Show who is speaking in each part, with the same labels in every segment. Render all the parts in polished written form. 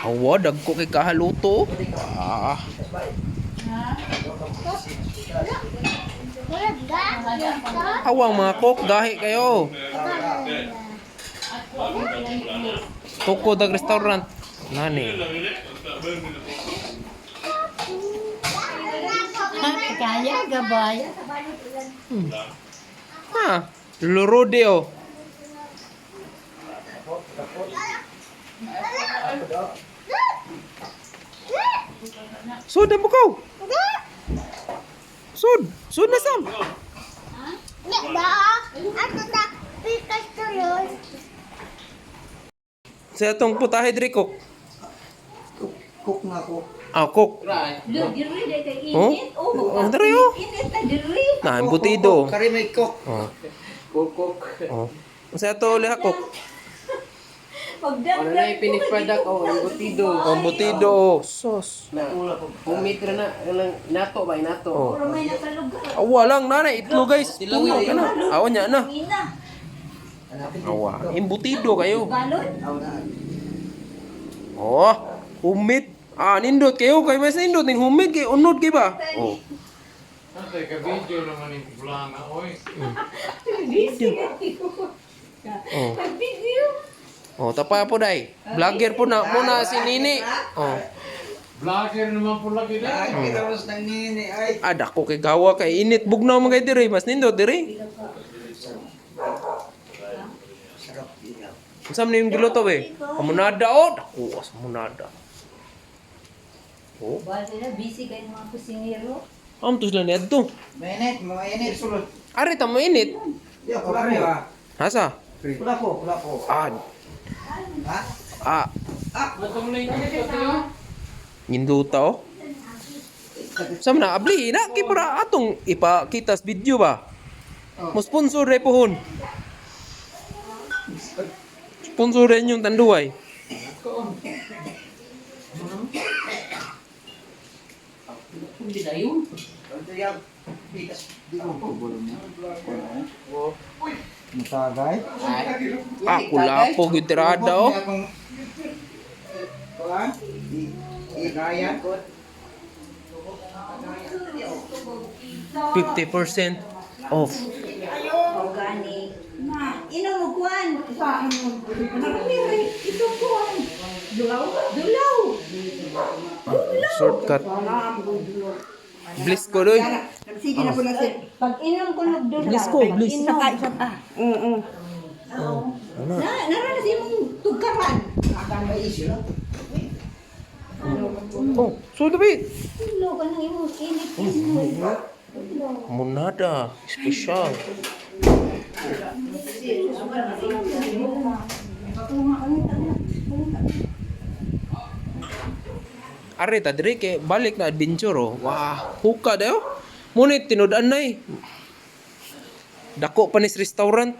Speaker 1: Awa, dagko kay kahaluto. Ah. Awang mga kok, gahi kayo. Toko dag restaurant. Nani?
Speaker 2: Kaya gabay.
Speaker 1: Ha, Lorodeo. Sud mo ko. Sud na sam. Sa atong putahe diri kok.
Speaker 3: Cook nga ko.
Speaker 1: Ah, kok.
Speaker 2: Diri day kay
Speaker 1: Oh?
Speaker 2: init.
Speaker 1: Oh, diri oh.
Speaker 2: Init na diri.
Speaker 1: Na, embutido.
Speaker 3: Kari may cook.
Speaker 1: Oh.
Speaker 3: Cook.
Speaker 1: Oh. Sa ato liha kok.
Speaker 2: Pagdam
Speaker 4: Ano na yung finished product o embutido.
Speaker 1: Oh, embutido. Sos.
Speaker 4: Na humid ra na nato ba nato.
Speaker 1: Oh.
Speaker 2: Puro may nakalugar.
Speaker 1: Awa lang nanay itlog guys. Tulo ka na. Awa nya na.
Speaker 2: Ina.
Speaker 1: Awa, embutido kayo.
Speaker 2: Balon.
Speaker 1: Oh, humid. Ah, nindot kayo kay mas nindot ning humid kay unod kay ba? Oh.
Speaker 5: Nanti ka video naman yung plana, oy.
Speaker 1: Oh.
Speaker 2: Video.
Speaker 1: Oh, tapa po dai. Vlogger po na muna si Nini. Oh.
Speaker 5: Vlogger naman po lagi na.
Speaker 3: Ay, kinawas ng nini. Ay.
Speaker 1: Ada ko kay gawa kay init bugnaw man kay diri mas nindot diri.
Speaker 3: Sarap yan.
Speaker 1: Unsam ni yung giluto be? Amunada oh, dako as munada. Oh,
Speaker 2: Bal sila busy kay mga kusingero.
Speaker 1: amtos lang niadto.
Speaker 3: Mainit, mainit. Sulod.
Speaker 1: Ari ta mo init.
Speaker 3: Yo, pula po.
Speaker 1: Hasa?
Speaker 3: Pula po.
Speaker 1: Ah,
Speaker 3: Ha?
Speaker 1: ah,
Speaker 5: Matong na yung ito.
Speaker 1: ninduta oh. Sama na abli na kay para atong ipakita sa video ba. Mo sponsor re pohon. Sponsorin yung tanduay.
Speaker 4: Hindi na yun.
Speaker 3: Ito yan. Pitas. Di ko po bulong niya. Matagay.
Speaker 1: Ah, kulapo gyud tirada oh.
Speaker 3: Kuan? Igaya ko.
Speaker 1: 50% off.
Speaker 2: Organic. Na, ino mo kuan. Ito kuan. Dulaw.
Speaker 1: Shortcut. Bliss ko doy.
Speaker 6: Sige na po na sir.
Speaker 2: Pag inom ko ng dulaw.
Speaker 1: Bliss ko, bliss.
Speaker 6: Isa ta.
Speaker 2: Naranas imong tugkaran.
Speaker 3: Akan ba isyo na?
Speaker 1: Oh, so dabi.
Speaker 2: Tulo ka ng imong init.
Speaker 1: Munada, special. Are ta dire kay balik na adventure oh. Wah, huka dayo. Munit tinud-an nay. Dako panis restaurant.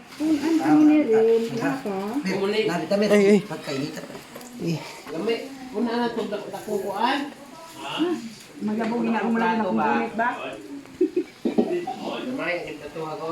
Speaker 3: Nari tamit.
Speaker 1: Ay.
Speaker 3: Pagkainita.
Speaker 1: Eh,
Speaker 4: Gamay, una na itong takukuan.
Speaker 6: Magabog na ako mula na kung ba?
Speaker 4: Gamay, ito ako.